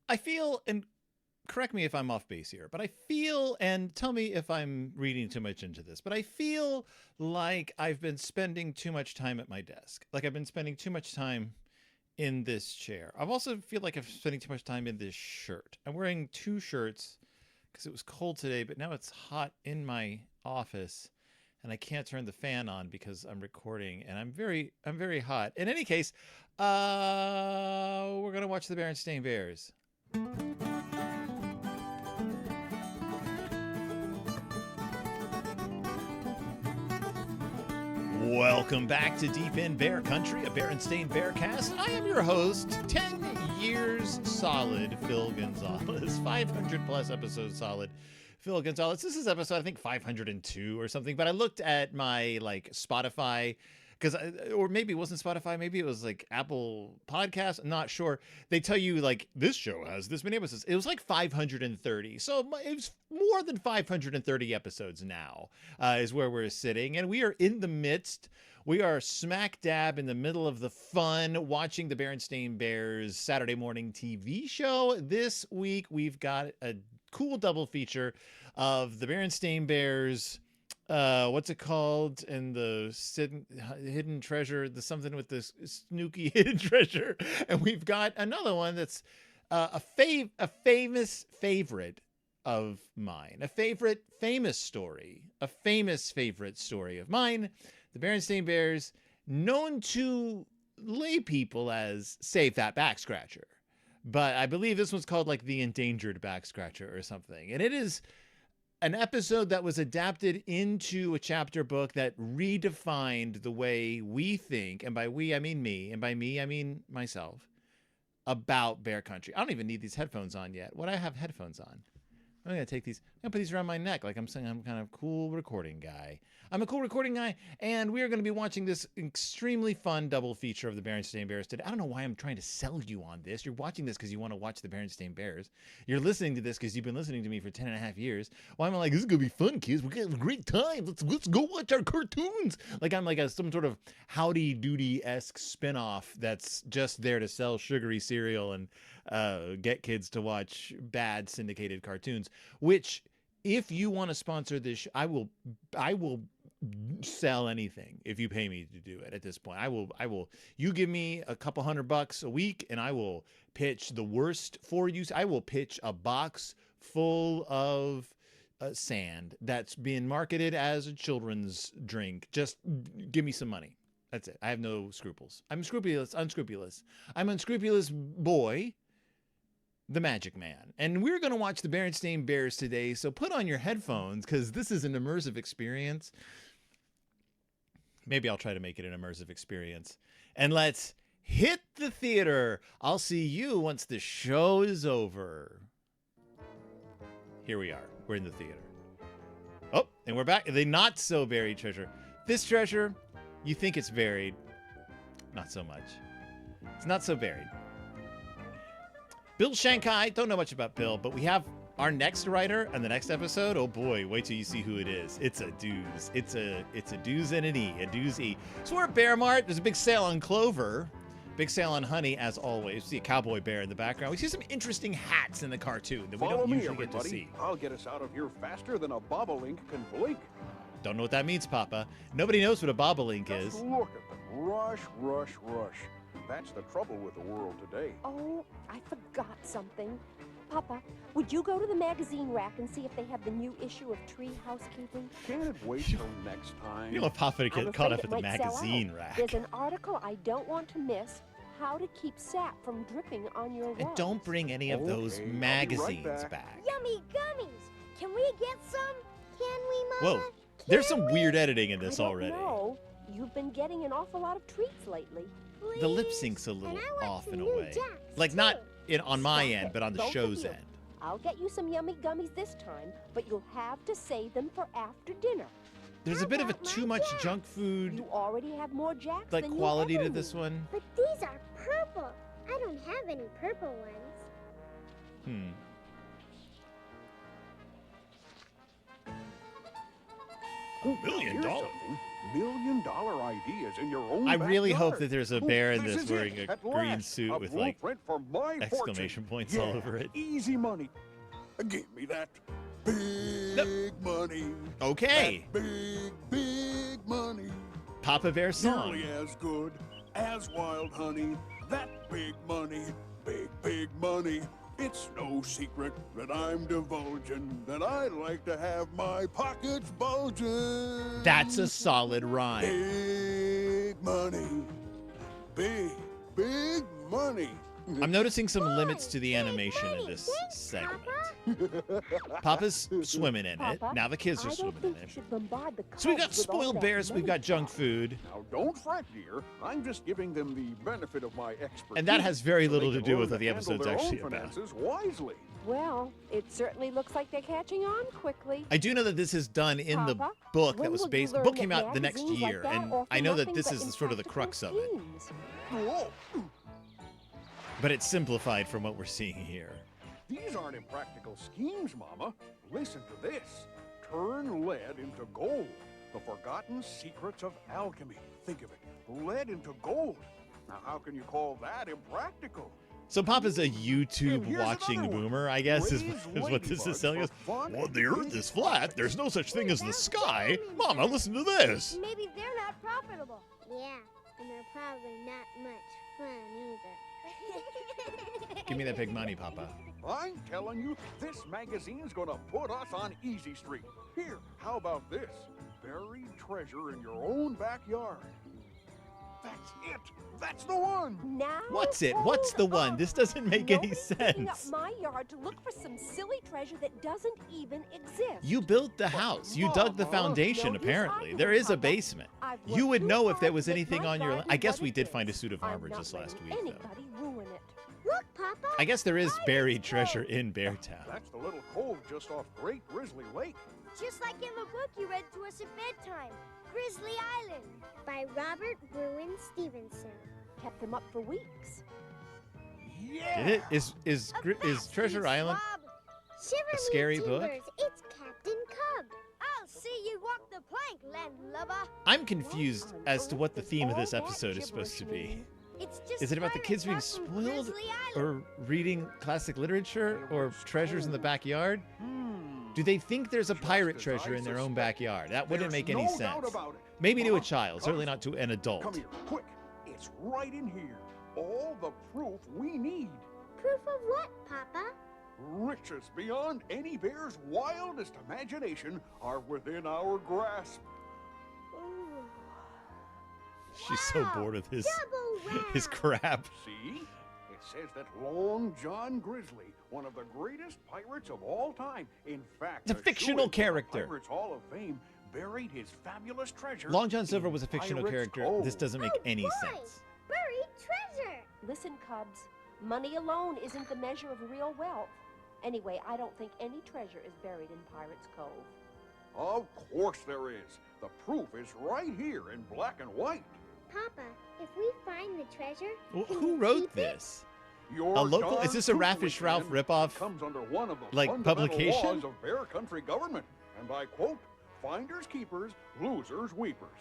I feel, and correct me if I'm off base here, but I feel, and tell me if I'm reading too much into this, but I feel like I've been spending too much time at my desk. Like I've been spending too much time in this chair. I've also feel like I'm spending too much time in this shirt. I'm wearing two shirts because it was cold today, but now it's hot in my office and I can't turn the fan on because I'm recording and I'm very hot. In any case, we're going to watch the Berenstain Bears. Welcome back to Deep in Bear Country, a Berenstain Bearcast. I am your host, 10 years solid, Phil Gonzalez. 500 plus episodes solid, Phil Gonzalez. This is episode, I think, 502 or something. But I looked at my Spotify, or maybe it wasn't Spotify, maybe it was Apple Podcasts. I'm not sure. They tell you this show has this many episodes. It was 530. So it's more than 530 episodes now is where we're sitting. And we are in the midst. We are smack dab in the middle of the fun watching the Berenstain Bears Saturday morning TV show. This week, we've got a cool double feature of the Berenstain Bears. What's it called? And the hidden treasure, the something with this snooky hidden treasure. And we've got another one that's a famous favorite of mine, a famous favorite story of mine. The Berenstain Bears, known to lay people as Save That Backscratcher. But I believe this one's called the Endangered Backscratcher or something. And it is an episode that was adapted into a chapter book that redefined the way we think, and by we I mean me, and by me I mean myself, about bear country. I don't even need these headphones on yet. What I have headphones on. I'm going to take these, I'm going to put these around my neck like I'm saying I'm kind of a cool recording guy. I'm a cool recording guy, and we are going to be watching this extremely fun double feature of the Berenstain Bears today. I don't know why I'm trying to sell you on this. You're watching this because you want to watch the Berenstain Bears. You're listening to this because you've been listening to me for 10 and a half years. Why am I this is going to be fun, kids. We're going to have a great time. Let's go watch our cartoons. I'm some sort of Howdy Doody-esque spinoff that's just there to sell sugary cereal and get kids to watch bad syndicated cartoons, which if you want to sponsor this, I will sell anything if you pay me to do it at this point. I will, you give me a couple $100 a week and I will pitch the worst for you. I will pitch a box full of sand that's being marketed as a children's drink. Just give me some money. That's it. I have no scruples. I'm unscrupulous. I'm unscrupulous boy, the Magic Man. And we're going to watch the Berenstain Bears today, so put on your headphones because this is an immersive experience. Maybe I'll try to make it an immersive experience. And let's hit the theater. I'll see you once the show is over. Here we are. We're in the theater. Oh, and we're back. The not so buried treasure. This treasure, you think it's buried. Not so much. It's not so buried. Bill Shankai, don't know much about Bill, but we have our next writer on the next episode. Oh boy, wait till you see who it is. It's a dooz. It's a dooz and an E, a doozy. So we're at Bear Mart. There's a big sale on clover, big sale on honey, as always. We see a cowboy bear in the background. We see some interesting hats in the cartoon that we don't usually get to see. I'll get us out of here faster than a bobolink can blink. Don't know what that means, Papa. Nobody knows what a bobolink is. Just look at them. Rush, rush, rush. That's the trouble with the world today. Oh, I forgot something. Papa, would you go to the magazine rack and see if they have the new issue of Tree Housekeeping? Can't it wait till next time? You don't want Papa to get caught up at the magazine rack. There's an article I don't want to miss. How to keep sap from dripping on your rugs. And don't bring any of those magazines back. Yummy gummies! Can we get some? Can we, Mama? Whoa, there's some weird editing in this already. No, you've been getting an awful lot of treats lately. Please. The lip sync's a little off in a way. Jacks, Not on my end, but on the show's end. I'll get you some yummy gummies this time, but you'll have to save them for after dinner. There's a bit of a too much junk food You already have more Jacks than you quality ever to this need. one. But these are purple. I don't have any purple ones. Now, $1 here's million? something. $1 million ideas in your own I really hope backyard. that there's a Oh, bear in this this is wearing it, a at green last. suit A with like blueprint for my exclamation fortune. points Yeah, all over it. Easy money. Give me that big money. Okay. That big money. Papa Bear song. Nearly as good as wild honey. That big money, big money. It's no secret that I'm divulging that I like to have my pockets bulging. That's a solid rhyme. Big money. Big money. I'm noticing some limits to the animation in this segment. Papa's swimming in it. Papa, Now the kids are I don't swimming in think you it. should bombard the So we've got cubs with all spoiled that bears, we've money got junk talk. food, Now, don't fret, dear. I'm just giving them the benefit of my expertise. and that has very so little they to can do with learn what the to handle episode's their own actually about. finances wisely. Well, it certainly looks like they're catching on quickly. I do know that this is done in the Papa, book when that was will you based. The learn book that came out the next magazines like year, that and offer I know that nothing this but is sort of the crux of it. impractical schemes? Whoa. But it's simplified from what we're seeing here. These aren't impractical schemes, Mama. Listen to this. Turn lead into gold. The forgotten secrets of alchemy. Think of it. Lead into gold. Now, how can you call that impractical? So Papa's a And YouTube here's watching another one. boomer, I guess, is Raise what this is ladybugs telling us. for fun Well, and the earth big is flat. There's no such thing as the sky. Mama, listen to Maybe this. they're not profitable. Yeah, and they're probably not much fun either. Give me that big money, Papa. I'm telling you, this magazine's gonna put us on Easy Street. Here, how about this? Buried treasure in your own backyard. That's it. That's the one. Now, What's it? hold What's the one? up. This doesn't make any Nobody's digging up sense. my yard to look for some silly treasure that doesn't even exist. You built the house. You dug the Mama. foundation, No use apparently. arguing, There is a Papa. basement. I've You worked would too know if there hard was to make anything my on your land. garden I guess what we it did find a is. suit of I'm armor not just last letting week, though. anybody ruin it. Look, Papa. I guess there is I buried know. treasure in Beartown. That's the little cove just off Great Grizzly Lake. Just like in the book you read to us at bedtime, Grizzly Island, by Robert Bruin Stevenson. Kept them up for weeks. Yeah. Did it? Is Treasure Island? Shiver A scary me book? timbers, it's Captain Cub. I'll see you walk the plank, landlubber. I'm confused What on as to earth what the does theme of all this that episode is supposed to gibberish be. mean? It's just Is it about the kids being pirates up from spoiled Grizzly Island. or reading classic literature or treasures in the backyard? Hmm. Do they think there's a Just pirate as treasure I in their own suspect. backyard? That wouldn't There's make any no doubt sense. about it. Maybe to a Mama, child, certainly not to an Come adult. here, quick. It's right in here. All the proof we need. Proof of what, Papa? Riches beyond any bear's wildest imagination are within our grasp. Ooh. She's so Wow, bored with his Double his wow. crap. See? It says that Long John Grizzly, one of the greatest pirates of all time, in fact, It's a fictional shoo-in for the character. Pirates Hall of Fame, buried his fabulous treasure. Long John Silver in was a fictional Pirate's character. Cove. This doesn't make Oh, any boy. sense. Buried treasure. Listen, Cubs, money alone isn't the measure of real wealth. Anyway, I don't think any treasure is buried in Pirate's Cove. Of course there is. The proof is right here in black and white. Papa, if we find the treasure, can Who we wrote keep it? this? Your A local- darn is this a toothpick Raffish Ralph man ripoff, comes under one of the like, fundamental publication? laws of Bear Country government, and I quote, "Finders keepers, losers weepers."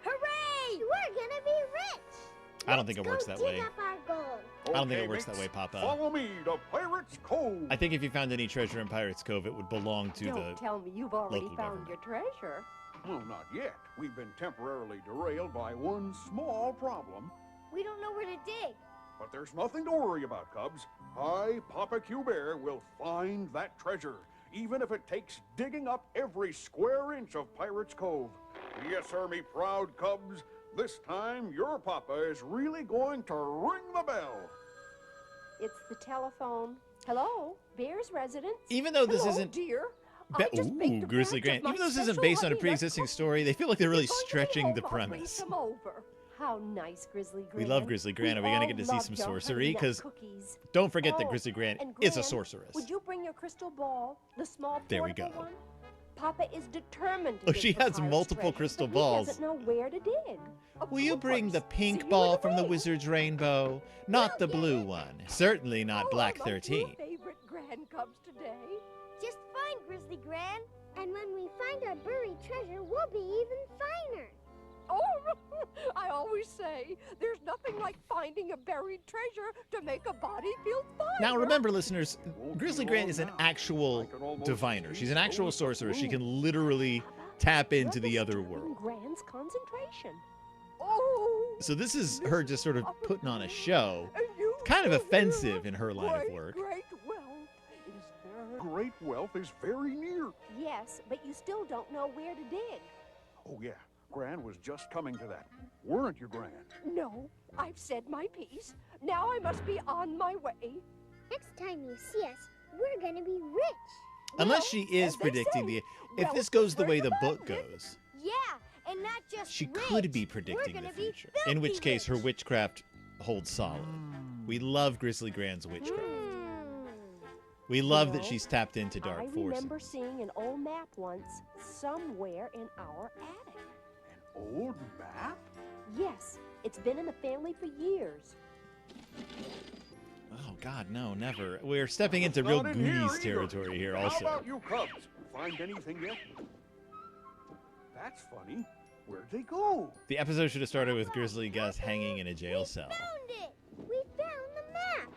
Hooray! We're gonna be rich. I don't think it Let's works go that dig way. up our gold. I don't think Okay, it works that mates, way, Papa. Follow me to Pirate's Cove. I think if you found any treasure in Pirate's Cove, it would belong to Don't the. tell me you've already local found your treasure. Well, not yet. We've been temporarily derailed by one small problem. We don't know where to dig. But there's nothing to worry about, Cubs. I, Papa Q Bear, will find that treasure, even if it takes digging up every square inch of Pirate's Cove. Yes, sir, me proud Cubs. This time, your Papa is really going to ring the bell. It's the telephone. Hello, Bear's residence. Even though this Hello, isn't. dear. Be- I just baked Ooh, a Grizzly batch of Grant. my Even though this isn't special based on a honey nut pre-existing cookies. story, they feel like they're really If you're going to be stretching home, the I'll bring premise. some over. How nice, Grizzly Grant. We love Grizzly Grant. Are we gonna all get to see loved some your honey sorcery? nut 'Cause cookies. Don't forget that Oh, Grizzly Grant and is a Gran, sorceress. Would you bring your crystal ball, the small There we portable go. one? Papa is determined to Oh, dig she for has Pirate's multiple treasure, crystal but balls. He doesn't know where to dig. Will you Of bring the course. pink See you ball in from the rain. Wizard's Rainbow? Not the blue one. Certainly not Oh, Black I like 13. Your favorite Grand Cubs today. Just fine, Grizzly Gran. And when we find our buried treasure, we'll be even finer. Oh, I always say there's nothing like finding a buried treasure to make a body feel fine. Now remember, listeners, Grizzly Grant is an actual diviner. She's an actual sorcerer. She can literally tap into the other world. Grand's concentration. Oh. So this is her just sort of putting on a show. Kind of offensive in her line of work. Great wealth is very near. Yes, but you still don't know where to dig. Oh, yeah. Gran was just coming to that. Weren't you, Gran? No, I've said my piece. Now I must be on my way. Next time you see us, we're gonna be rich. Unless she is predicting if this goes the way the book goes. Yeah, and not just She rich. could be predicting the future. In which case, her witchcraft holds solid. We love Grizzly Grand's witchcraft. We love that she's tapped into dark forces. I remember seeing an old map once somewhere in our attic. Old map? Yes, it's been in the family for years. Oh, God, no, never. We're stepping into real Goonies territory here also. How about you cubs? Find anything yet? That's funny. Where'd they go? The episode should have started with Grizzly Gus hanging in a jail cell. Found it! We found the map!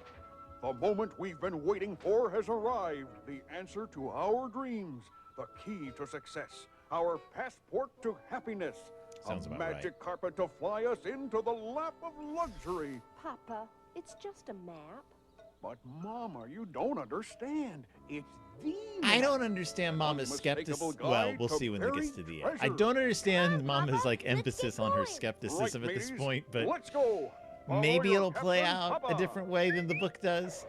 The moment we've been waiting for has arrived. The answer to our dreams. The key to success. Our passport to happiness. Sounds about magic carpet to fly us into the lap of luxury. Papa, it's just a map. But, Mama, you don't understand. It's the I map. don't understand Mama's Unmistakable skepticism. Well, guide we'll to see when it gets to buried the end. I treasure. don't understand Mama's Papa, emphasis on her skepticism Right, at this mateys, point, but let's go. Follow maybe your it'll play Captain out a Papa. different way than the book does.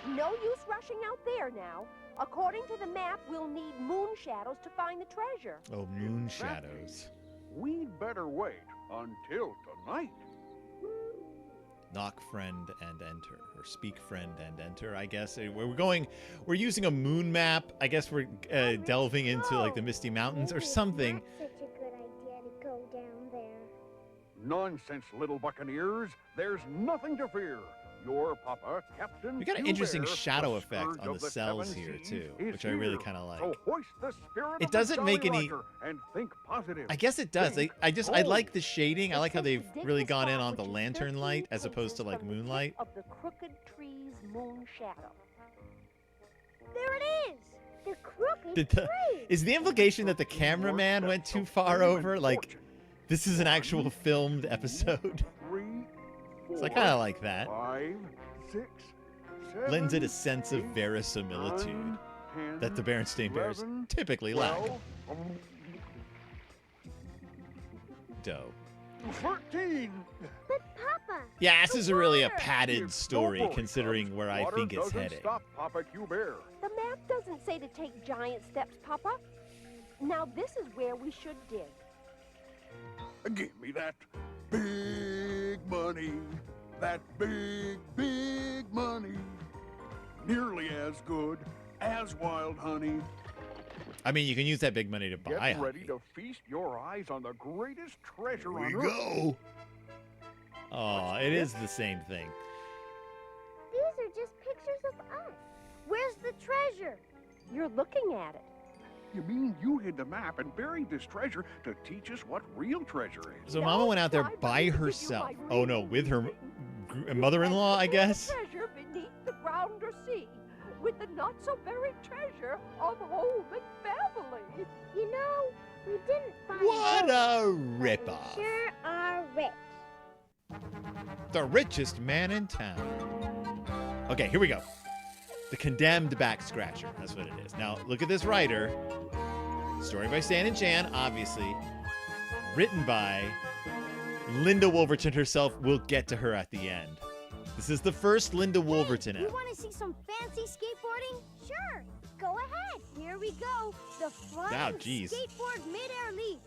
No use rushing out there now. According to the map, we'll need moon shadows to find the treasure. Oh, moon shadows. We'd better wait until tonight. Knock, friend, and enter. Or speak, friend, and enter, I guess. We're using a moon map. I guess we're delving into, the Misty Mountains or something. Not such a good idea to go down there. Nonsense, little buccaneers. There's nothing to fear. Your papa, Captain We got an Hugh interesting Bear, shadow the effect scourge on of the cells seven here, seas, too, is which I really here. kind of like. So hoist the spirit It of doesn't the make Jolly any- Roger and think positive. I guess it does. Think I like bold. the shading. I like how It says they've to dig really the gone in spot on the which is lantern 13 light as opposed to paces from the tip moonlight. of the crooked tree's moon shadow. There it is! The crooked Did the- tree! Is the implication that the cameraman went too far over? This is an actual filmed episode. 3, 4, So I kind of like that. 5, 6, 7, Lends it a sense of 8, verisimilitude 9, 10, that the Berenstain Bears 11, typically lack. 12, Dope. 13. But Papa! Yeah, this is really a Give padded no story worry, considering Cubs. where I Water think it's doesn't heading. Stop Papa Q Bear. The map doesn't say to take giant steps, Papa. Now this is where we should dig. Give me that big money. That big, big money. Nearly as good as wild honey. I mean, you can use that big money to buy Get honey. ready to feast your eyes on the greatest treasure Here on we earth. go. Oh, it is the same thing. These are just pictures of us. Where's the treasure? You're looking at it. You mean you hid the map and buried this treasure to teach us what real treasure is? So Now Mama went out there it's time by for me to give you herself. my Oh no, with her mother-in-law, I guess. Treasure beneath the ground or sea, with the not so buried treasure of home and family. You know, we didn't find What gold, a but we ripoff. sure are rich. The richest man in town. Okay, here we go. The Condemned Backscratcher. That's what it is. Now, look at this writer. Story by Stan and Jan, obviously. Written by Linda Woolverton herself. We'll get to her at the end. This is the first Linda Woolverton You app. want to see some fancy skateboarding? Sure. Go ahead. Here we go. The flying geez. skateboard mid-air leap.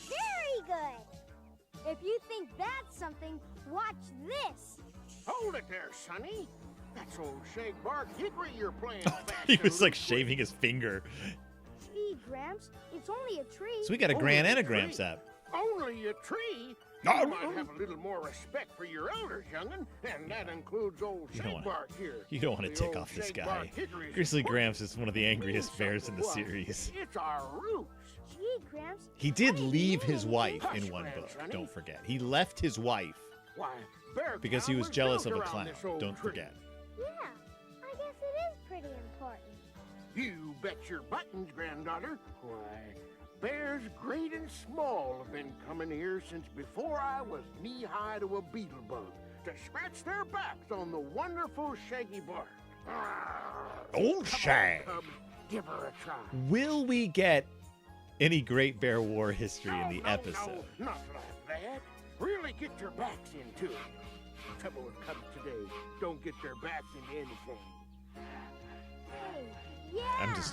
Very good. If you think that's something, watch this. Hold it there, Sonny. That's old Shag Bark Hickory you're playing. He was like shaving his finger. Gee, Gramps, it's only a tree. So we got a Only Gran and a a tree. Gramps app. Only a tree? You might have a little more respect for your elders, young'un, and that includes old Shagbark here. You don't want to The tick old off this Shagbark guy. hickory's Grizzly important. Gramps is one of the angriest Means bears in the something to us. series. It's our roots. Gee, Gramps. He did what do you leave his mean? wife in Hush, one book, Grandsonny. don't forget. He left his wife Why, Bear because he Town was jealous built of a around clown, this old don't tree. forget. Yeah, I guess it is pretty important. You bet your buttons, granddaughter. Why, bears great and small have been coming here since before I was knee-high to a beetle bug to scratch their backs on the wonderful shaggy bark. Old Come Shag. on, cubs, give her a try. Will we get any Great Bear War history in the No, episode? No, not like that. Really get your backs into it. Trouble with cubs today, don't get their backs into anything. Hey, yeah.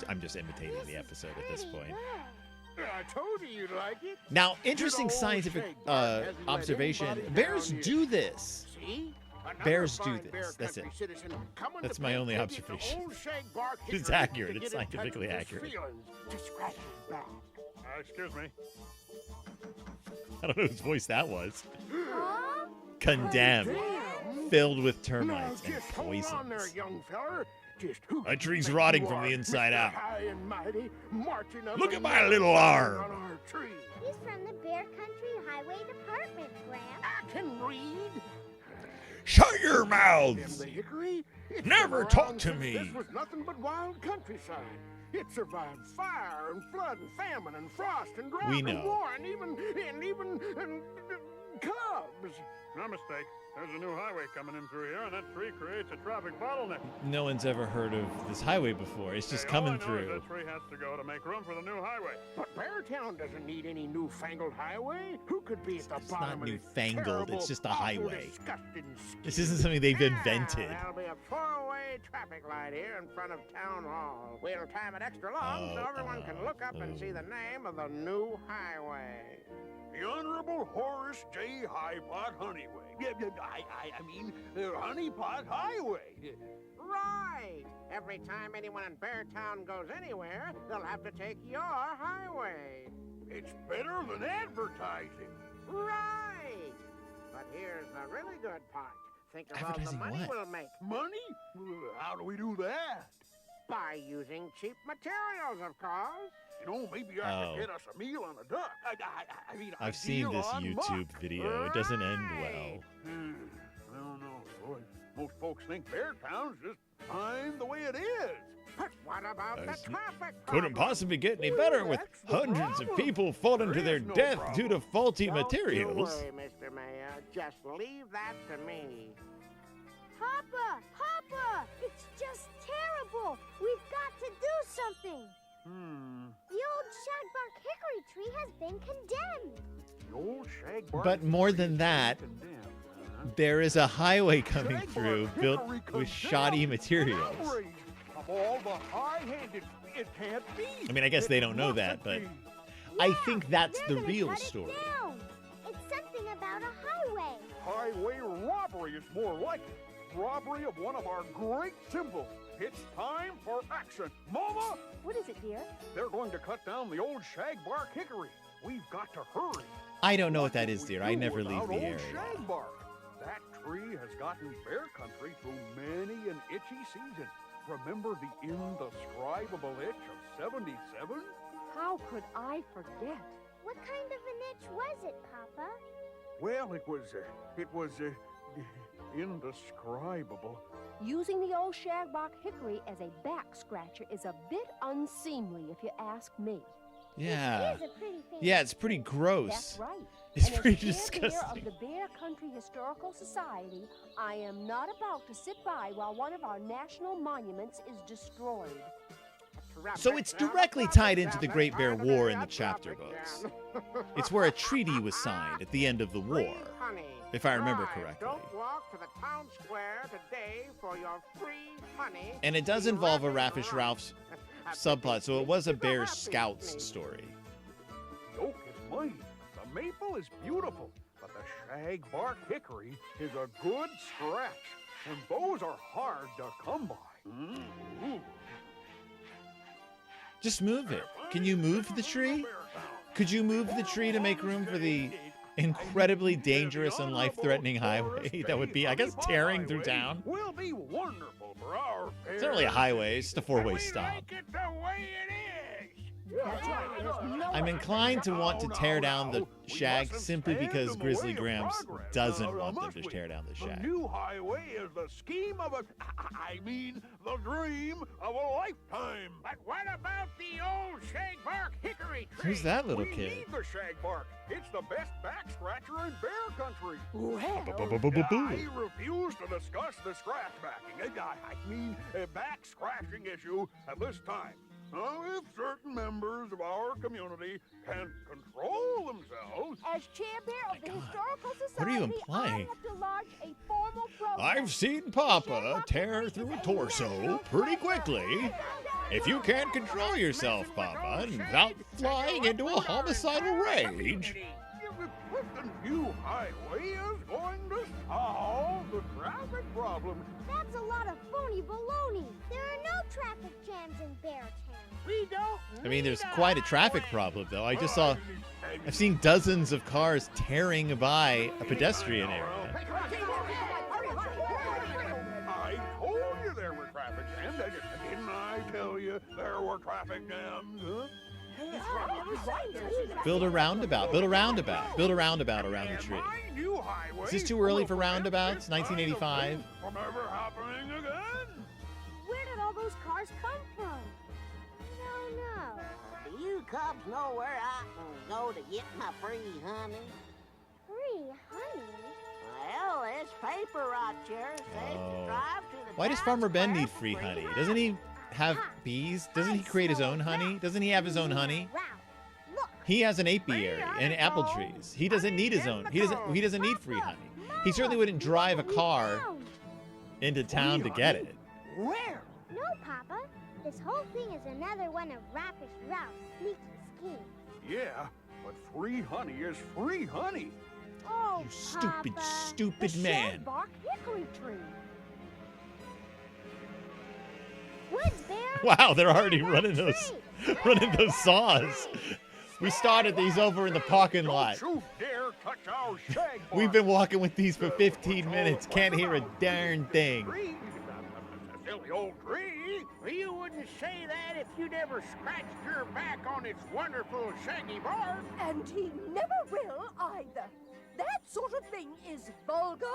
I'm just imitating the episode at this Pretty point. good. I told you you'd like it. Now, interesting Good old scientific Shagbark hasn't let observation. anybody Bears down do yet. this. See? Another Bears do fine this. Bear That's country it. citizen coming That's to my pay only tribute to observation. old Shagbark It's Hickory accurate. to It's get in touch scientifically with his accurate. feelings, to scratch his back. Excuse me. I don't know whose voice that was. Huh? Condemned. Damn. Filled with Now termites and just hold on there, poisons. young feller. Just who My do you tree's think rotting you from the are, inside Mr. out. High and mighty, marching up Look a at my yellow little flag arm. on our tree. He's from the Bear Country Highway Department, Gramps. I can read. Shut your Them mouths! the hickory? It's Never been talk around to since me. This was nothing but wild countryside. It survived fire and flood and famine and frost and drought We and know. war and even cubs. No mistake. There's a new highway coming in through here, and that tree creates a traffic bottleneck. No one's ever heard of this highway before. It's just Hey, all I coming know is through. that tree has to go to make room for the new highway. But Beartown doesn't need any newfangled highway. Who could be at the It's bottom not of this newfangled, terrible, it's just a awful, highway. disgusting This scheme? isn't something they've invented. There'll be a four-way traffic light here in front of Town Hall. We'll time it extra long so everyone can look up and see the name of the new highway. The Honorable Horace J. Highpot Honeyway. I mean, Honeypot Highway. Right. Every time anyone in Beartown goes anywhere, they'll have to take your highway. It's better than advertising. Right. But here's the really good part. Think of all the Advertising money what? we'll make Money? How do we do that? by using cheap materials, of course. You know, maybe I Oh. could get us a meal on a duck. I mean, a I've seen deal this on YouTube muck. video. It doesn't end well. I don't know, boy. Most folks think Beartown's just fine the way it is. But what about the That's- traffic Couldn't problem? possibly get any better with That's the hundreds of problem. people falling to There their is no death problem. due to faulty Don't materials. you worry, Mr. Mayor. Just leave that to me. Papa! Papa! It's just terrible! We've got to do something! The old shagbark hickory tree has been condemned. The old shagbark. But more than that, condemned, there is a highway coming Shagbark through built hickory with condemned? shoddy An materials. outrage of all the high-handed. It can't be. I mean, I guess It they don't know mustn't that, but be. I Yeah, think that's they're the gonna real cut it story. down. It's something about a highway. Highway robbery is more like it. Robbery of one of our great symbols. It's time for action. Mama, What is it, dear? they're going to cut down the old shagbark hickory. We've got to hurry. I don't know what that do is, we dear. do I never leave without the old area. Shagbark? That tree has gotten bear country through many an itchy season. Remember the indescribable itch of 77? How could I forget? What kind of an itch was it, Papa? Well, it was indescribable. Using the old shagbark hickory as a back scratcher is a bit unseemly, if you ask me. Yeah. It is a pretty fancy Yeah, it's pretty tree. gross. That's right. It's and pretty as chair disgusting. of the Bear Country Historical Society, I am not about to sit by while one of our national monuments is destroyed. So it's directly tied into the Great Bear War in the chapter books. It's where a treaty was signed at the end of the war, if I remember correctly. Don't walk to the town square today for your free honey. And it does involve a Raffish Ralph's subplot, so it was a Bear Scouts story. The oak is mighty, the maple is beautiful, but the shagbark hickory is a good scratch, and those are hard to come by. Ooh. Just move it. Can you move the tree? Could you move the tree to make room for the incredibly dangerous and life-threatening highway that would be, I guess, tearing through town. Will be wonderful for our It's not really a highway, it's just a four-way stop. Like it the way it is. That's right. There's no I'm inclined to want to tear down the shag simply because Grizzly Gramps doesn't want them to tear down the The shag. new highway is the scheme of the dream of a lifetime. But what about the old shagbark hickory tree? Who's that little We kid? need the shagbark. It's the best backscratcher in bear country. I refuse to discuss the scratch backing. Back scratching issue at this time. Now, if certain members of our community can control themselves, As chair bear of the Historical Society, What are you implying? I have to lodge a formal protest. I've seen Papa tear through a torso pretty quickly. If you can't control yourself, Papa, without flying into a homicidal rage. if the new highway is going to solve the traffic problem, That's a lot of phony baloney. There are no traffic jams in Beartown. We don't I mean, there's need a quite a traffic highway. problem, though. I just saw, I've seen dozens of cars tearing by a pedestrian area. I told you there were traffic jams. Didn't I tell you there were traffic jams? Huh? Build a roundabout, build a roundabout, build a roundabout around the tree. My new highway Is this too early for will prevent roundabouts? this kind of 1985? thing From ever happening again. Where did all those cars come from? I don't know. Do you cubs know where I can go to get my free honey? Free honey? Well, this paper right here says Oh. to drive to the Why does town Farmer Ben square need for free honey? Doesn't he have bees? Doesn't he create his own honey? Doesn't he have his own honey? Ralph, look. He has an apiary and apple trees. He doesn't need his own. He doesn't need free honey. He certainly wouldn't drive a car into town to get it. Where? No, Papa. This whole thing is another one of Raffish Ralph's sneaky schemes. Yeah, but free honey is free honey. Oh, You stupid, Papa. stupid the man. Shagbark hickory tree. Woods Bear. Wow, they're already Shagbark running those tree. saws. We started these over in the parking lot. Don't you dare touch our shag We've been walking with these for 15 minutes. Can't hear a darn thing. tree. Silly old tree. Well, you wouldn't say that if you'd ever scratched your back on its wonderful shaggy bark. And he never will either. That sort of thing is vulgar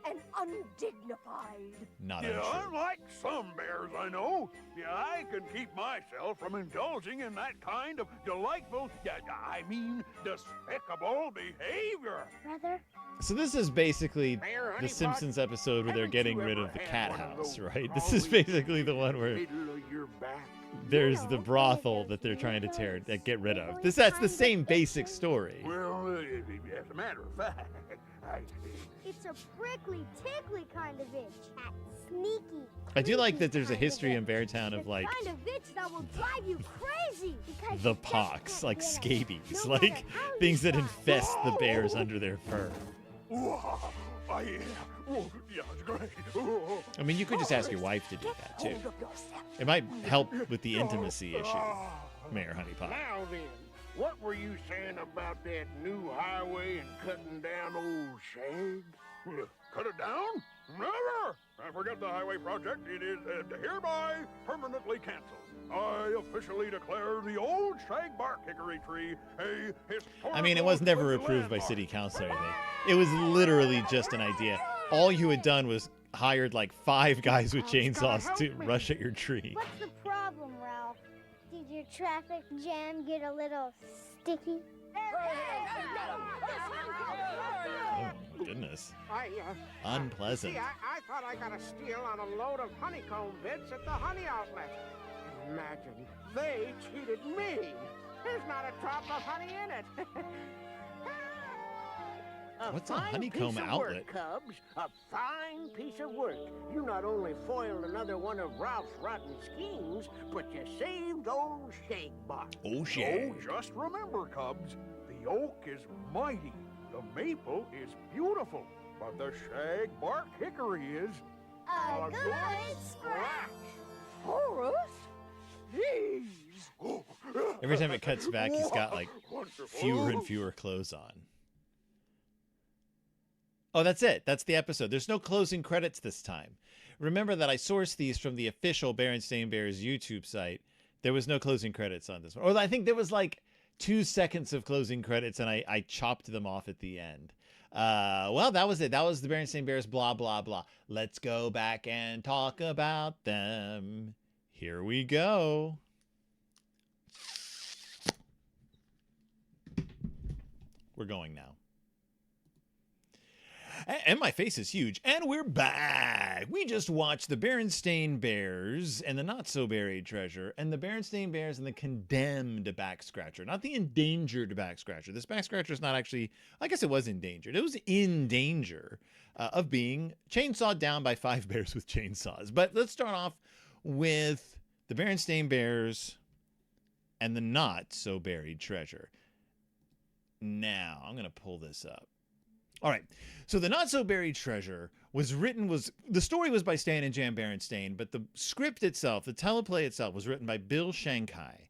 and undignified. Not Yeah, untrue. unlike some bears I know, I can keep myself from indulging in that kind of delightful, despicable behavior. Brother, So this is basically Mayor the Honey Simpsons episode where they're haven't getting you rid ever of the had cat one of house, those right? This is basically the one where middle of your back? there's the brothel that they're trying to get rid of. That's the same basic story. Well, as a matter of fact, it's a prickly, tickly kind of itch. That sneaky. I do like creepy that there's a kind of history in itch. Beartown The of like kind of itch that will drive you crazy. Because the you just pox, can't like get it. scabies, No like matter how you things that try. infest the bears under their fur. yeah, it's great. I mean, you could just ask your wife to do that too. Hold of yourself. It might help with the intimacy issue, Mayor Honeypot. Now then, what were you saying about that new highway and cutting down old shag? Cut it down? Never! I forget the highway project. It is hereby permanently canceled. I officially declare the old shagbark hickory tree a historical. I mean, it was never landmark. approved by city council or anything. It was literally just an idea. All you had done was hired like 5 guys with chainsaws to rush at your tree. What's the problem, Ralph? Did your traffic jam get a little sticky? Oh my goodness. Unpleasant. See, I thought I got a steal on a load of honeycomb bits at the honey outlet. Imagine, they cheated me. There's not a drop of honey in it. What's a fine honeycomb piece of outlet? Work, Cubs. A fine piece of work. You not only foiled another one of Ralph's rotten schemes, but you saved old Shagbark. Oh shit. Oh, just remember, Cubs, the oak is mighty, the maple is beautiful, but the shagbark hickory is A good scratch. Horace? Every time it cuts back, he's got like fewer and fewer clothes on. Oh, that's it. That's the episode. There's no closing credits this time. Remember that I sourced these from the official Berenstain Bears YouTube site. There was no closing credits on this one. Or I think there was like 2 seconds of closing credits, and I chopped them off at the end. Well, that was it. That was the Berenstain Bears, blah, blah, blah. Let's go back and talk about them. Here we go. We're going now. And my face is huge. And we're back. We just watched the Berenstain Bears and the Not-So-Buried Treasure, and the Berenstain Bears and the condemned Backscratcher. Not the endangered Backscratcher. This Backscratcher is not actually, I guess it was endangered. It was in danger of being chainsawed down by 5 bears with chainsaws. But let's start off with the Berenstain Bears and the Not-So-Buried Treasure. Now, I'm going to pull this up. All right, so the Not-So-Buried Treasure the story was by Stan and Jan Berenstain, but the script itself, the teleplay itself, was written by Bill Shinkai,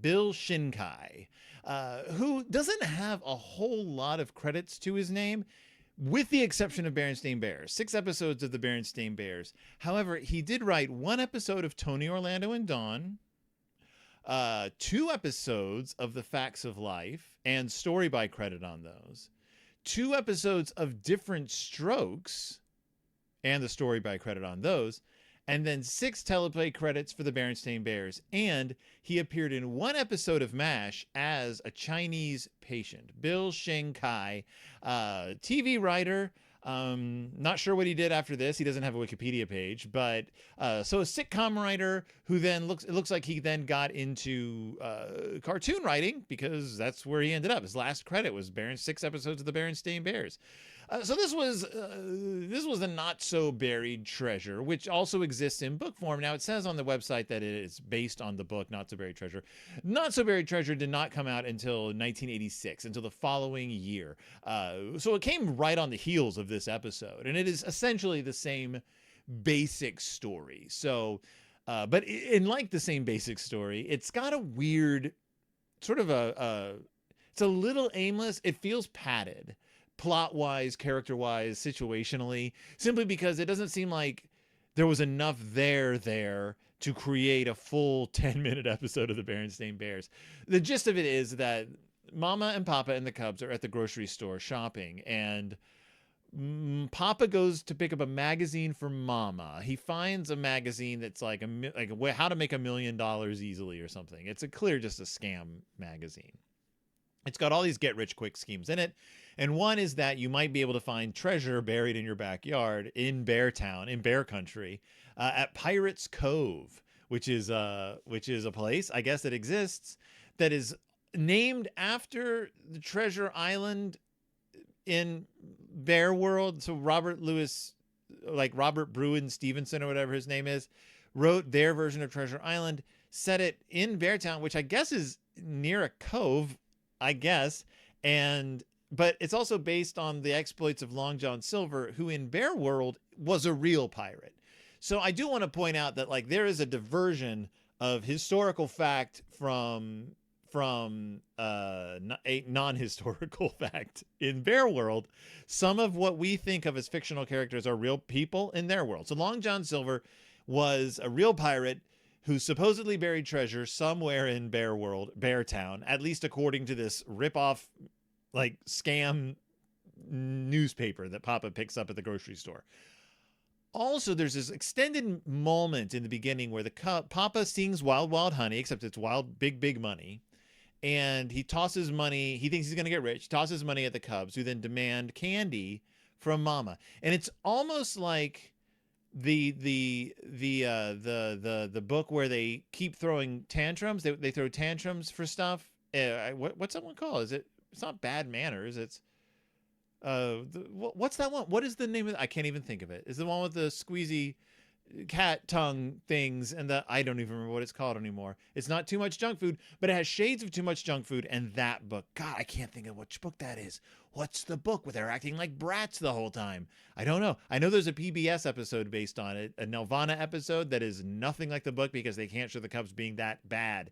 Bill Shinkai, who doesn't have a whole lot of credits to his name, with the exception of Berenstain Bears. 6 episodes of the Berenstain Bears. However, he did write 1 episode of Tony, Orlando, and Dawn, 2 episodes of The Facts of Life, and story by credit on those, 2 episodes of Different Strokes, and the story by credit on those, and then 6 teleplay credits for the Berenstain Bears. And he appeared in 1 episode of MASH as a Chinese patient. Bill Shinkai, TV writer. Not sure what he did after this. He doesn't have a Wikipedia page, but so a sitcom writer who then it looks like he then got into cartoon writing, because that's where he ended up. His last credit was 6 episodes of the Berenstain Bears. So this was the Not-So-Buried Treasure, which also exists in book form. Now, it says on the website that it is based on the book Not-So-Buried Treasure. Not-So-Buried Treasure did not come out until 1986, until the following year. So it came right on the heels of this episode, and it is essentially the same basic story. So, but in like the same basic story, it's got a weird sort of it's a little aimless. It feels padded. Plot-wise, character-wise, situationally, simply because it doesn't seem like there was enough there to create a full 10-minute episode of the Berenstain Bears. The gist of it is that Mama and Papa and the Cubs are at the grocery store shopping, and Papa goes to pick up a magazine for Mama. He finds a magazine that's like how to make $1 million easily or something. It's just a scam magazine. It's got all these get-rich-quick schemes in it, and one is that you might be able to find treasure buried in your backyard in Beartown, in Bear Country, at Pirates Cove, which is a place, I guess, that exists, that is named after the treasure island in Bear World. So Robert Bruin Stevenson, or whatever his name is, wrote their version of Treasure Island, set it in Beartown, which I guess is near a cove, I guess, but it's also based on the exploits of Long John Silver, who in Bear World was a real pirate. So I do want to point out that there is a diversion of historical fact from a non-historical fact in Bear World. Some of what we think of as fictional characters are real people in their world. So Long John Silver was a real pirate who supposedly buried treasure somewhere in Bear World, Beartown, at least according to this rip-off, scam newspaper that Papa picks up at the grocery store. Also, there's this extended moment in the beginning where Papa sings Wild Wild Honey, except it's wild, big, big money. And he tosses money. He thinks he's going to get rich. He tosses money at the Cubs, who then demand candy from Mama. And it's almost like the book where they keep throwing tantrums. They throw tantrums for stuff. What's that one called? It's not Bad Manners. It's what's that one? What is the name of it? I can't even think of it. Is the one with the squeezy cat tongue things and I don't even remember what it's called anymore. It's not Too Much Junk Food, but it has shades of Too Much Junk Food. And that book, God, I can't think of which book that is. What's the book where they're acting like brats the whole time? I don't know. I know there's a PBS episode based on it, a Nelvana episode that is nothing like the book because they can't show the Cubs being that bad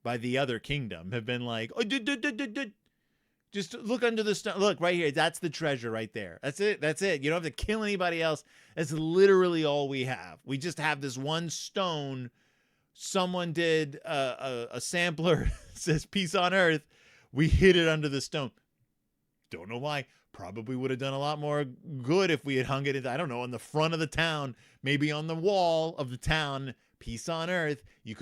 by the other kingdom have been like, oh, just look under the stone. Look right here. That's the treasure right there. That's it. That's it. You don't have to kill anybody else. That's literally all we have. We just have this one stone. Someone did a sampler says peace on earth. We hid it under the stone. Don't know why. Probably would have done a lot more good if we had hung it, I don't know, on the front of the town, maybe on the wall of the town, peace on earth. You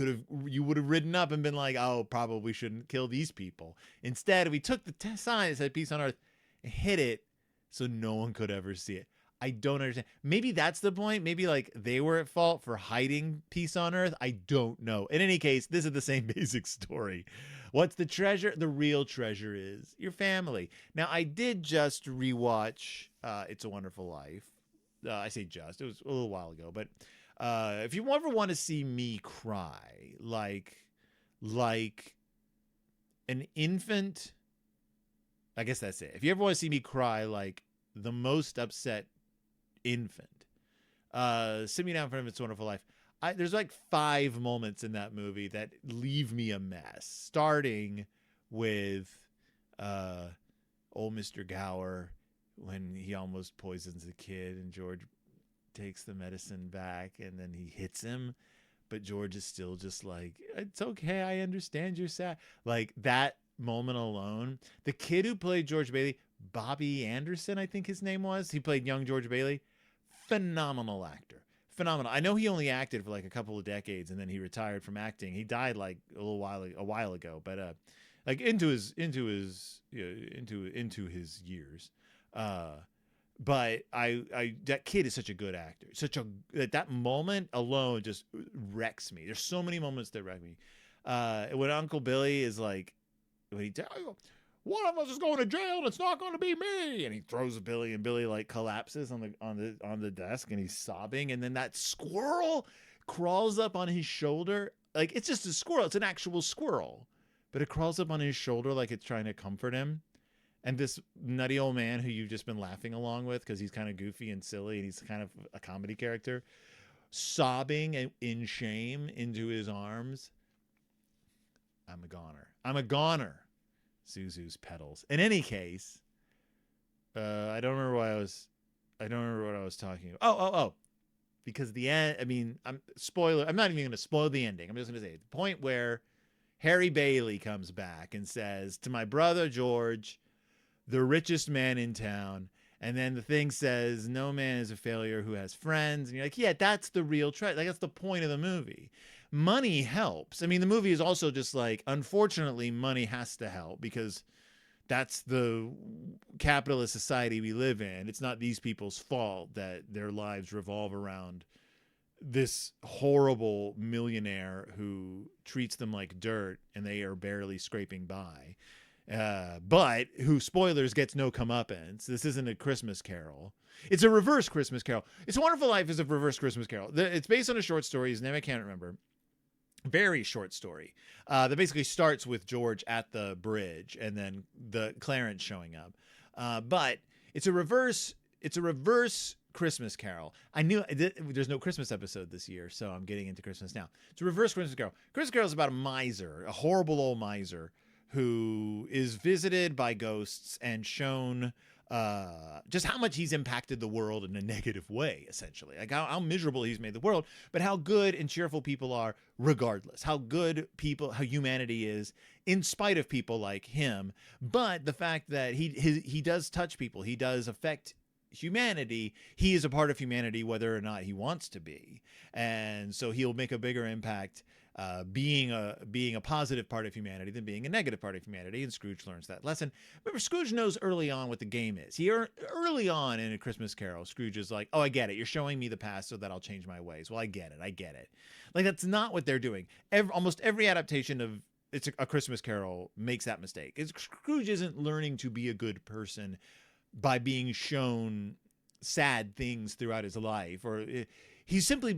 would have ridden up and been like, oh, probably shouldn't kill these people. Instead, we took the sign that said peace on earth and hid it so no one could ever see it. I don't understand. Maybe that's the point. Maybe like they were at fault for hiding peace on earth. I don't know. In any case, this is the same basic story. What's the treasure? The real treasure is your family. Now, I did just rewatch It's a Wonderful Life. I say just. It was a little while ago. But if you ever want to see me cry like an infant, I guess that's it. If you ever want to see me cry like the most upset infant, sit me down in front of It's a Wonderful Life. There's like 5 moments in that movie that leave me a mess, starting with old Mr. Gower when he almost poisons the kid and George takes the medicine back and then he hits him, but George is still just like, it's okay, I understand you're sad. Like that moment alone. The kid who played George Bailey, Bobby Anderson, I think his name was, he played young George Bailey. Phenomenal actor. Phenomenal. I know he only acted for like a couple of decades and then he retired from acting. He died like a while ago, but like into his years. But that kid is such a good actor. That moment alone just wrecks me. There's so many moments that wreck me. When Uncle Billy is like, when he one of us is going to jail and it's not going to be me, and he throws a Billy and Billy like collapses on the desk and he's sobbing, and then that squirrel crawls up on his shoulder. Like it's just a squirrel, it's an actual squirrel, but it crawls up on his shoulder like it's trying to comfort him. And this nutty old man who you've just been laughing along with because he's kind of goofy and silly and he's kind of a comedy character, sobbing in shame into his arms. I'm a goner. Zuzu's pedals. In any case, I don't remember what I was talking about. Oh. Because the end, I mean, I'm not even going to spoil the ending. I'm just going to say the point where Harry Bailey comes back and says to my brother George, the richest man in town, and then the thing says, no man is a failure who has friends. And you're like, yeah, that's the real treasure. Like, that's the point of the movie. Money helps. I mean, the movie is also just like, unfortunately, money has to help because that's the capitalist society we live in. It's not these people's fault that their lives revolve around this horrible millionaire who treats them like dirt and they are barely scraping by. But who, spoilers, gets no comeuppance. This isn't a Christmas Carol. It's a reverse Christmas Carol. It's a Wonderful Life is a reverse Christmas Carol. It's based on a short story. His name I can't remember. Very short story that basically starts with George at the bridge and then the Clarence showing up. But it's a reverse Christmas Carol. I knew there's no Christmas episode this year, so I'm getting into Christmas now. It's a reverse Christmas Carol. Christmas Carol is about a miser, a horrible old miser who is visited by ghosts and shown just how much he's impacted the world in a negative way, essentially. Like how miserable he's made the world, but how good and cheerful people are regardless. How good how humanity is in spite of people like him. But the fact that he does touch people, he does affect humanity. He is a part of humanity whether or not he wants to be. And so he'll make a bigger impact being a positive part of humanity than being a negative part of humanity, and Scrooge learns that lesson. Remember, Scrooge knows early on what the game is. Early on in A Christmas Carol, Scrooge is like, oh, I get it. You're showing me the past so that I'll change my ways. Well, I get it. Like, that's not what they're doing. Almost every adaptation of It's a Christmas Carol makes that mistake. Scrooge isn't learning to be a good person by being shown sad things throughout his life, or they're simply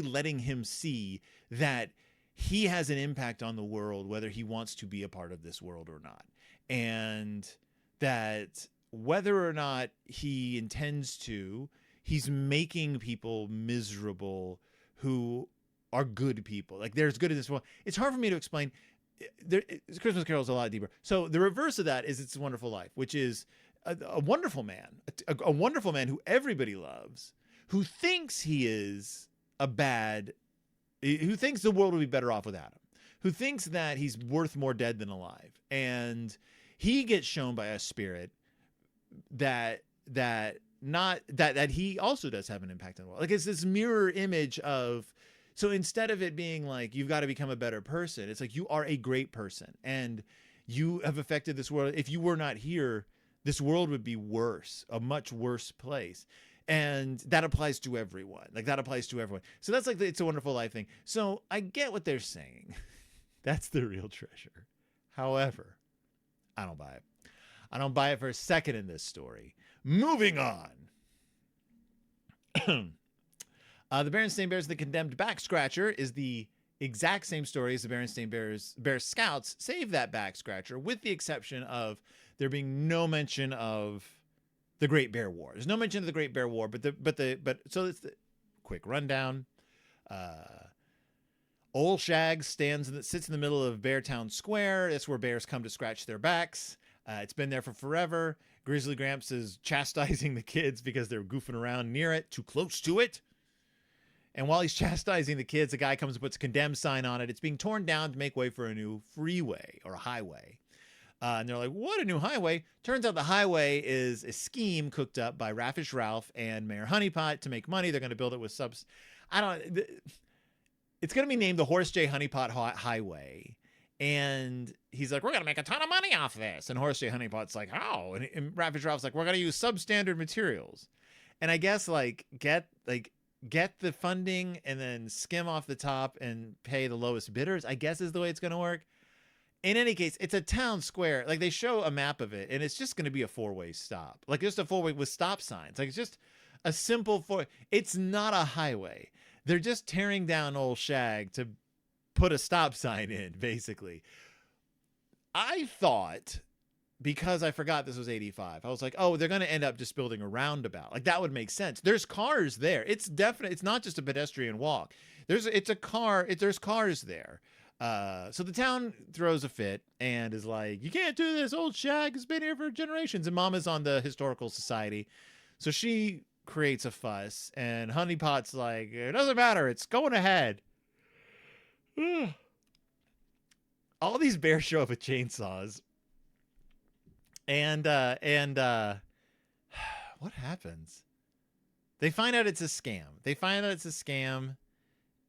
letting him see that he has an impact on the world, whether he wants to be a part of this world or not. And that whether or not he intends to, he's making people miserable who are good people. Like there's good in this world. It's hard for me to explain. Christmas Carol is a lot deeper. So the reverse of that is It's a Wonderful Life, which is a wonderful man, a wonderful man who everybody loves, who thinks he is who thinks the world would be better off without him, who thinks that he's worth more dead than alive. And he gets shown by a spirit that he also does have an impact on the world. Like it's this mirror image of, so instead of it being like, you've got to become a better person, it's like, you are a great person and you have affected this world. If you were not here, this world would be worse, a much worse place. And that applies to everyone. Like that applies to everyone. So that's like the It's a Wonderful Life thing. So I get what they're saying. That's the real treasure. However, I don't buy it. I don't buy it for a second in this story. Moving on. The Berenstain Bears, the Condemned Backscratcher is the exact same story as the Berenstain Bear Scouts Save That Backscratcher, with the exception of there being no mention of the Great Bear War. There's no mention of the Great Bear War, so it's the quick rundown. Old Shag sits in the middle of Beartown Square. That's where bears come to scratch their backs. It's been there for forever. Grizzly Gramps is chastising the kids because they're goofing around near it, too close to it. And while he's chastising the kids, a guy comes and puts a condemned sign on it. It's being torn down to make way for a new freeway or a highway. And they're like, what, a new highway? Turns out the highway is a scheme cooked up by Raffish Ralph and Mayor Honeypot to make money. They're going to build it with it's going to be named the Horace J. Honeypot Highway. And he's like, we're going to make a ton of money off this. And Horace J. Honeypot's like, how? And Raffish Ralph's like, we're going to use substandard materials. And I guess get the funding and then skim off the top and pay the lowest bidders, I guess is the way it's going to work. In any case, it's a town square. Like they show a map of it and it's just going to be a 4-way stop. Like just a 4-way with stop signs. Like it's just a simple it's not a highway. They're just tearing down Old Shag to put a stop sign in, basically. I thought, because I forgot this was 85, I was like, oh, they're going to end up just building a roundabout. Like that would make sense. There's cars there. It's not just a pedestrian walk. There's cars there. So the town throws a fit and is like, you can't do this. Old Shag has been here for generations. And Mama's on the Historical Society. So she creates a fuss and Honeypot's like, it doesn't matter. It's going ahead. All these bears show up with chainsaws. And what happens? They find out it's a scam.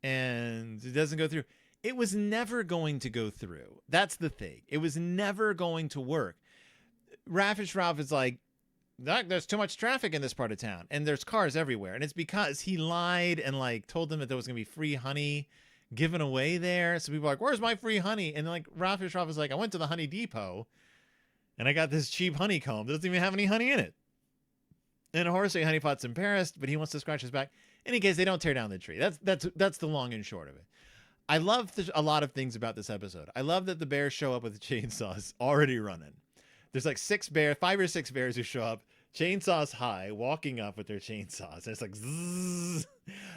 And it doesn't go through. It was never going to go through. That's the thing. It was never going to work. Raffish Ralph is like, there's too much traffic in this part of town. And there's cars everywhere. And it's because he lied and told them that there was going to be free honey given away there. So people are like, where's my free honey? And Raffish Ralph is like, I went to the honey depot and I got this cheap honeycomb. It doesn't even have any honey in it. And Horace J. Honeypot's embarrassed, but he wants to scratch his back. In any case, they don't tear down the tree. That's the long and short of it. I love a lot of things about this episode. I love that the bears show up with the chainsaws already running. There's 5 or 6 bears who show up, chainsaws high, walking up with their chainsaws. And it's like, zzz.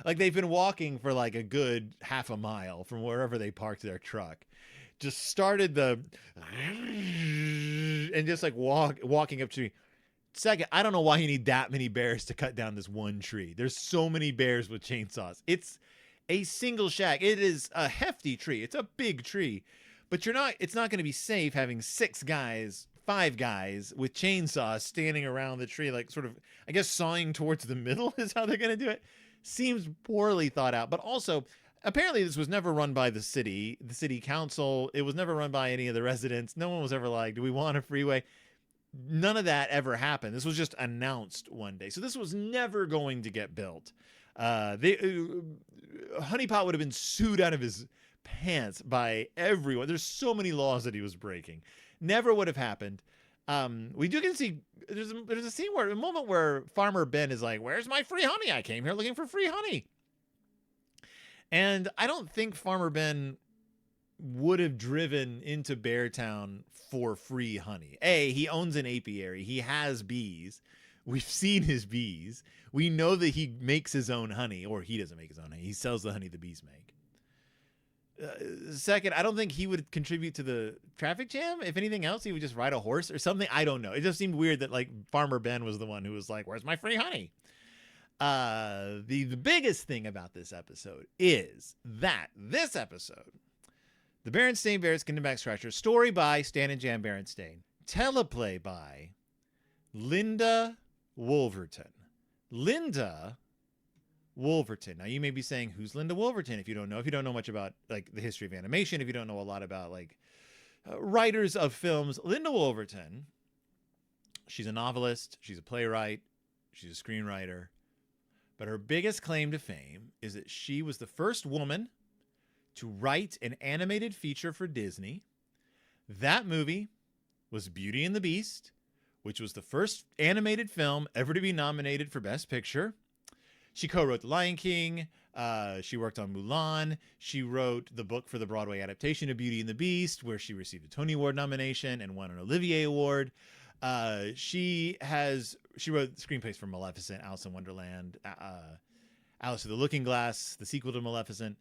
Like they've been walking for a good half a mile from wherever they parked their truck. Just started and just walking up to me. Second, I don't know why you need that many bears to cut down this one tree. There's so many bears with chainsaws. It's a single shag. It is a hefty tree. It's a big tree, but it's not going to be safe having 5 guys with chainsaws standing around the tree, I guess sawing towards the middle is how they're going to do it. Seems poorly thought out, but also apparently this was never run by the city council. It was never run by any of the residents. No one was ever like, do we want a freeway? None of that ever happened. This was just announced one day. So this was never going to get built. Honeypot would have been sued out of his pants by everyone. There's so many laws that he was breaking. Never would have happened. We do get to see there's a moment where Farmer Ben is like, where's my free honey? I came here looking for free honey. And I don't think Farmer Ben would have driven into Beartown for free honey. He owns an apiary. He has bees. We've seen his bees. We know that he makes his own honey, or he doesn't make his own honey. He sells the honey the bees make. Second, I don't think he would contribute to the traffic jam. If anything else, he would just ride a horse or something. I don't know. It just seemed weird that like Farmer Ben was the one who was like, "Where's my free honey?" The biggest thing about this episode is that this episode, the Berenstain Bears Kingdom Backscratcher, story by Stan and Jan Berenstain, teleplay by Linda Woolverton. Linda Woolverton. Now you may be saying, who's Linda Woolverton? If you don't know much about like the history of animation, if you don't know a lot about like writers of films, Linda Woolverton, she's a novelist, she's a playwright, she's a screenwriter, but her biggest claim to fame is that she was the first woman to write an animated feature for Disney. That movie was Beauty and the Beast, which was the first animated film ever to be nominated for Best Picture. She co-wrote The Lion King. She worked on Mulan. She wrote the book for the Broadway adaptation of Beauty and the Beast, where she received a Tony Award nomination and won an Olivier Award. She wrote screenplays for Maleficent, Alice in Wonderland, Alice Through the Looking Glass, the sequel to Maleficent.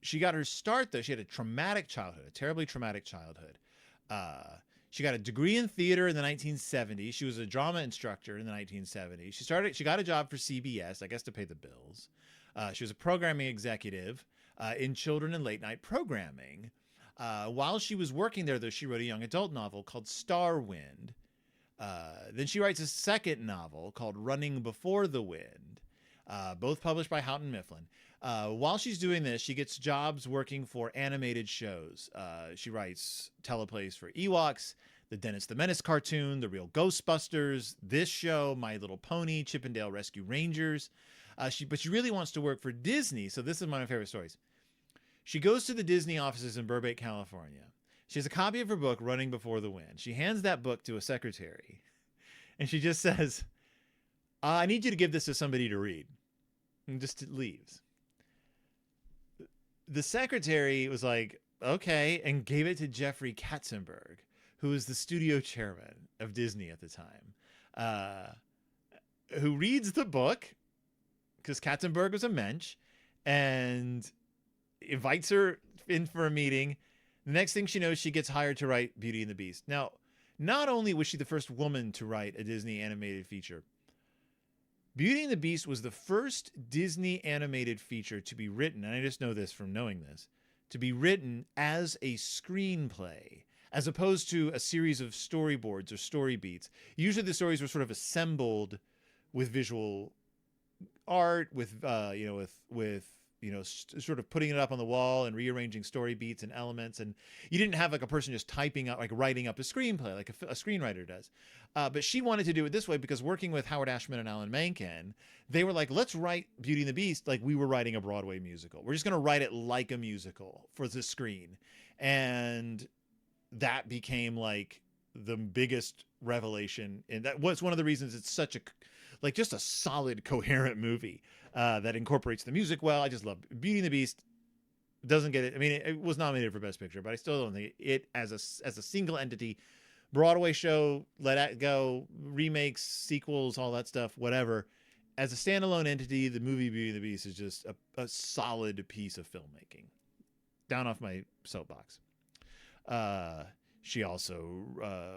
She got her start, though. She had a traumatic childhood, a terribly traumatic childhood. She got a degree in theater in the 1970s. She was a drama instructor in the 1970s. She got a job for CBS, I guess to pay the bills. She was a programming executive in children and late night programming. While she was working there, though, she wrote a young adult novel called Starwind. Then she writes a second novel called Running Before the Wind, both published by Houghton Mifflin. While she's doing this, she gets jobs working for animated shows. She writes teleplays for Ewoks, the Dennis the Menace cartoon, The Real Ghostbusters, this show, My Little Pony, Chip 'n Dale Rescue Rangers. But she really wants to work for Disney, so this is one of my favorite stories. She goes to the Disney offices in Burbank, California. She has a copy of her book, Running Before the Wind. She hands that book to a secretary, and she just says, I need you to give this to somebody to read, and just leaves. The secretary was like, okay, and gave it to Jeffrey Katzenberg, who was the studio chairman of Disney at the time, who reads the book, because Katzenberg was a mensch, and invites her in for a meeting. The next thing she knows, she gets hired to write Beauty and the Beast. Now, not only was she the first woman to write a Disney animated feature, Beauty and the Beast was the first Disney animated feature to be written, and I just know this from knowing this, to be written as a screenplay, as opposed to a series of storyboards or story beats. Usually the stories were sort of assembled with visual art, with sort of putting it up on the wall and rearranging story beats and elements. And you didn't have like a person just typing out, like writing up a screenplay like a screenwriter does. But she wanted to do it this way because working with Howard Ashman and Alan Menken, they were like, let's write Beauty and the Beast like we were writing a Broadway musical. We're just going to write it like a musical for the screen. And that became like the biggest revelation. And that was one of the reasons it's such a, like just a solid, coherent movie that incorporates the music well. I just love Beauty and the Beast. Doesn't get it. I mean, it was nominated for Best Picture, but I still don't think it as a single entity, Broadway show, let it go, remakes, sequels, all that stuff, whatever. As a standalone entity, the movie Beauty and the Beast is just a solid piece of filmmaking. Down off my soapbox. She also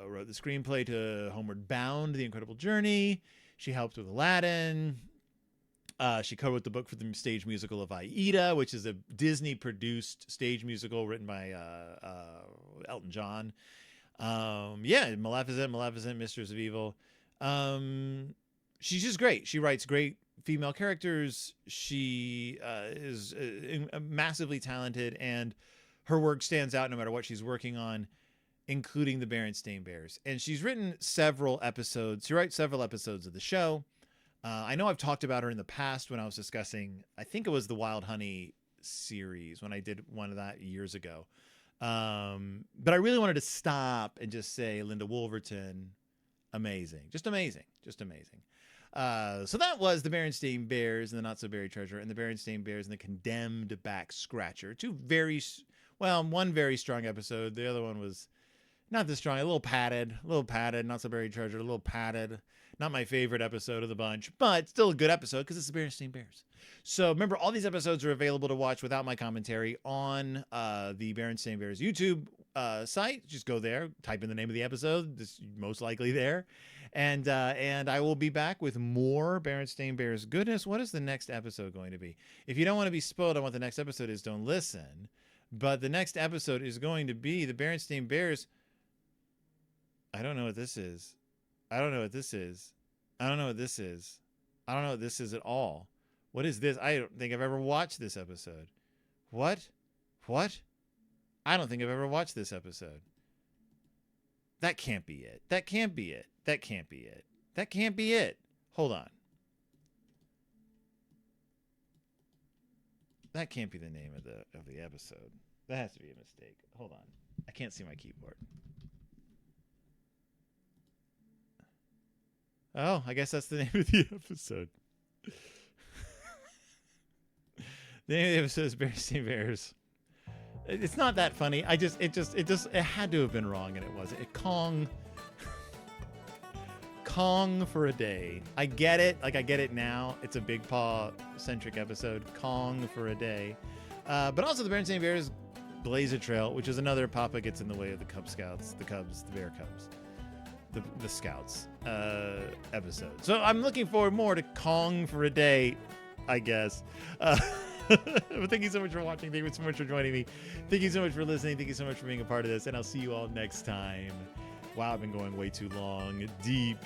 wrote the screenplay to Homeward Bound, The Incredible Journey. She helped with Aladdin. She co-wrote the book for the stage musical of Aida, which is a Disney-produced stage musical written by Elton John. Maleficent, Mistress of Evil. She's just great. She writes great female characters. She is massively talented, and her work stands out no matter what she's working on, including the Berenstain Bears. And she's written several episodes. She writes several episodes of the show. I know I've talked about her in the past when I was discussing, I think it was the Wild Honey series when I did one of that years ago. But I really wanted to stop and just say Linda Woolverton, amazing. Just amazing. Just amazing. So that was the Berenstain Bears and the Not So Buried Treasure, and the Berenstain Bears and the Condemned Backscratcher. One very strong episode. The other one was not this strong, a little padded, Not So Buried Treasure, a little padded. Not my favorite episode of the bunch, but still a good episode because it's the Berenstain Bears. So remember, all these episodes are available to watch without my commentary on the Berenstain Bears YouTube site. Just go there, type in the name of the episode. It's most likely there. And I will be back with more Berenstain Bears goodness. What is the next episode going to be? If you don't want to be spoiled on what the next episode is, don't listen. But the next episode is going to be the Berenstain Bears. I don't know what this is. I don't know what this is. I don't know what this is. I don't know what this is at all. What is this? I don't think I've ever watched this episode. What? What? I don't think I've ever watched this episode. That can't be it. That can't be it. That can't be it. That can't be it. Hold on. That can't be the name of the episode. That has to be a mistake. Hold on. I can't see my keyboard. Oh, I guess that's the name of the episode. The name of the episode is Berenstain Bears. It's not that funny. It had to have been wrong, and it wasn't. Kong for a day. I get it. Like, I get it now. It's a Big Paw-centric episode. Kong for a day. But also the Berenstain Bears blaze a trail, which is another Papa gets in the way of the Cub Scouts. The Cubs. The Bear Cubs. The Scouts episode. So I'm looking forward more to Kong for a day, I guess. But thank you so much for watching. Thank you so much for joining me. Thank you so much for listening. Thank you so much for being a part of this. And I'll see you all next time. Wow, I've been going way too long. Deep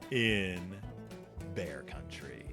in Bear Country.